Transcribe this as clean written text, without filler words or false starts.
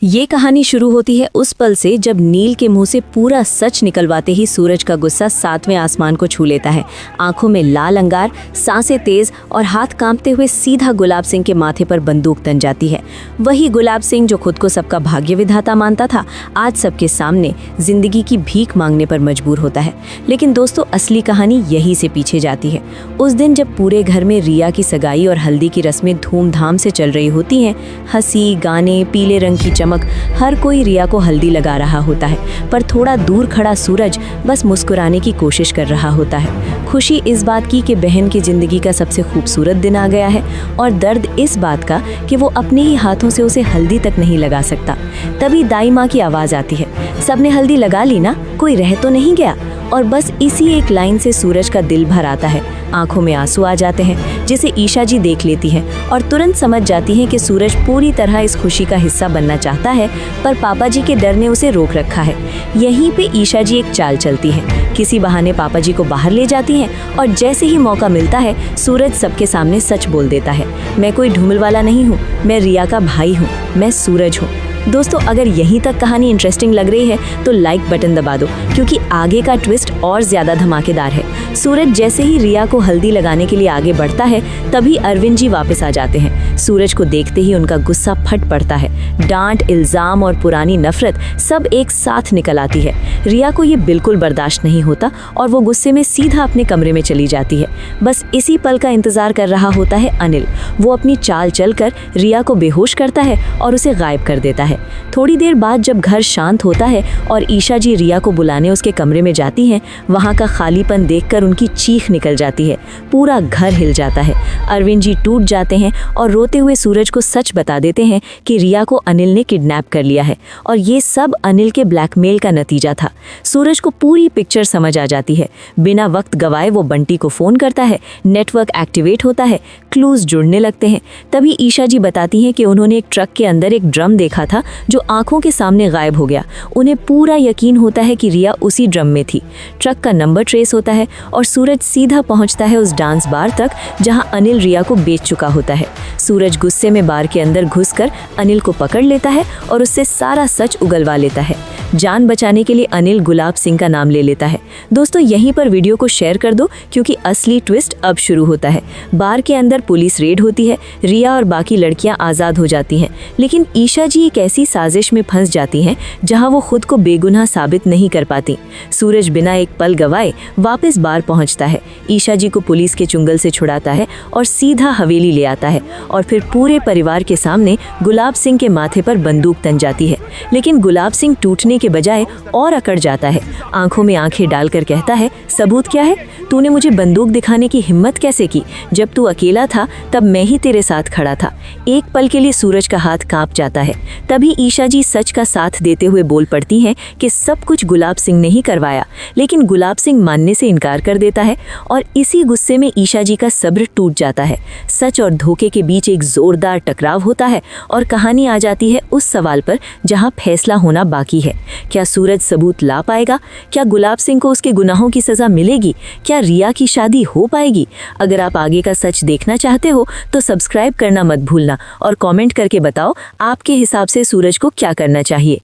ये कहानी शुरू होती है उस पल से जब नील के मुंह से पूरा सच निकलवाते ही सूरज का गुस्सा सातवें आसमान को छू लेता है। आंखों में लाल अंगार, सांसें तेज और हाथ कांपते हुए सीधा गुलाब सिंह के माथे पर बंदूक तन जाती है। वही गुलाब सिंह जो खुद को सबका भाग्य विधाता मानता था, आज सबके सामने जिंदगी की भीख मांगने पर मजबूर होता है। लेकिन दोस्तों, असली कहानी यही से पीछे जाती है। उस दिन जब पूरे घर में रिया की सगाई और हल्दी की रस्में धूमधाम से चल रही होती हैं, हंसी, गाने, पीले रंग की चमक, हर कोई रिया को हल्दी लगा रहा होता है, पर थोड़ा दूर खड़ा सूरज बस मुस्कुराने की कोशिश कर रहा होता है। खुशी इस बात की कि बहन की जिंदगी का सबसे खूबसूरत दिन आ गया है, और दर्द इस बात का कि वो अपने ही हाथों से उसे हल्दी तक नहीं लगा सकता। तभी दाई माँ की आवाज आती है, सबने हल्दी लगा ली ना, कोई रह तो नहीं गया। और बस इसी एक लाइन से सूरज का दिल भर आता है, आंखों में आंसू आ जाते हैं, जिसे ईशा जी देख लेती हैं और तुरंत समझ जाती हैं कि सूरज पूरी तरह इस खुशी का हिस्सा बनना चाहता है, पर पापा जी के डर ने उसे रोक रखा है। यहीं पे ईशा जी एक चाल चलती है, किसी बहाने पापा जी को बाहर ले जाती हैं और जैसे ही मौका मिलता है सूरज सबके सामने सच बोल देता है, मैं कोई ढूंढल वाला नहीं हूँ, मैं रिया का भाई हूँ, मैं सूरज हूँ। दोस्तों, अगर यहीं तक कहानी इंटरेस्टिंग लग रही है तो लाइक बटन दबा दो, क्योंकि आगे का ट्विस्ट और ज्यादा धमाकेदार है। सूरज जैसे ही रिया को हल्दी लगाने के लिए आगे बढ़ता है, तभी अरविंद जी वापस आ जाते हैं। सूरज को देखते ही उनका गुस्सा फट पड़ता है। डांट, इल्जाम और पुरानी नफरत सब एक साथ निकल आती है। रिया को ये बिल्कुल बर्दाश्त नहीं होता और वो गुस्से में सीधा अपने कमरे में चली जाती है। बस इसी पल का इंतजार कर रहा होता है अनिल। वो अपनी चाल चलकर रिया को बेहोश करता है और उसे गायब कर देता है। थोड़ी देर बाद जब घर शांत होता है और ईशा जी रिया को बुलाने उसके कमरे में जाती हैं, वहां का खालीपन देखकर उनकी चीख निकल जाती है। पूरा घर हिल जाता है। अरविंद जी टूट जाते हैं और रोते हुए सूरज को सच बता देते हैं कि रिया को अनिल ने किडनैप कर लिया है और ये सब अनिल के ब्लैकमेल का नतीजा था। सूरज को पूरी पिक्चर समझ आ जाती है। बिना वक्त गवाए वो बंटी को फोन करता है, नेटवर्क एक्टिवेट होता है, क्लूज जुड़ने लगते हैं। तभी ईशा जी बताती हैं कि उन्होंने एक ट्रक के अंदर एक ड्रम देखा था जो आंखों के सामने गायब हो गया। उन्हें पूरा यकीन होता है कि रिया उसी ड्रम में थी। ट्रक का नंबर ट्रेस होता है और सूरज सीधा पहुंचता है उस डांस बार तक जहां अनिल रिया को बेच चुका होता है। सूरज गुस्से में बार के अंदर घुसकर अनिल को पकड़ लेता है और उससे सारा सच उगलवा लेता है। जान बचाने के लिए अनिल गुलाब सिंह का नाम ले लेता है। दोस्तों, यहीं पर वीडियो को शेयर कर दो, क्योंकि असली ट्विस्ट अब शुरू होता है। बार के अंदर पुलिस रेड होती है, रिया और बाकी लड़कियां आज़ाद हो जाती हैं, लेकिन ईशा जी एक ऐसी साजिश में फंस जाती हैं जहां वो खुद को बेगुनाह साबित नहीं कर पाती। सूरज बिना एक पल गवाए वापस बार पहुंचता है, ईशा जी को पुलिस के चुंगल से छुड़ाता है और सीधा हवेली ले आता है, और फिर पूरे परिवार के सामने गुलाब सिंह के माथे पर बंदूक तन जाती है। लेकिन गुलाब सिंह टूटने के बजाय और अकड़ जाता है। आंखों में आंखें डालकर कहता है, सबूत क्या है? तूने मुझे बंदूक दिखाने की हिम्मत कैसे की? जब तू अकेला था तब मैं ही तेरे साथ खड़ा था। एक पल के लिए सूरज का हाथ कांप जाता है। तभी ईशा जी सच का साथ देते हुए बोल पड़ती हैं कि सब कुछ गुलाब सिंह ने ही करवाया। लेकिन गुलाब सिंह मानने से इनकार कर देता है और इसी गुस्से में ईशा जी का सब्र टूट जाता है। सच और धोखे के बीच एक जोरदार टकराव होता है और कहानी आ जाती है उस सवाल पर जहां फैसला होना बाकी है। क्या सूरज सबूत ला पाएगा? क्या गुलाब सिंह को उसके गुनाहों की सजा मिलेगी? क्या रिया की शादी हो पाएगी? अगर आप आगे का सच देखना चाहते हो तो सब्सक्राइब करना मत भूलना और कमेंट करके बताओ आपके हिसाब से सूरज को क्या करना चाहिए।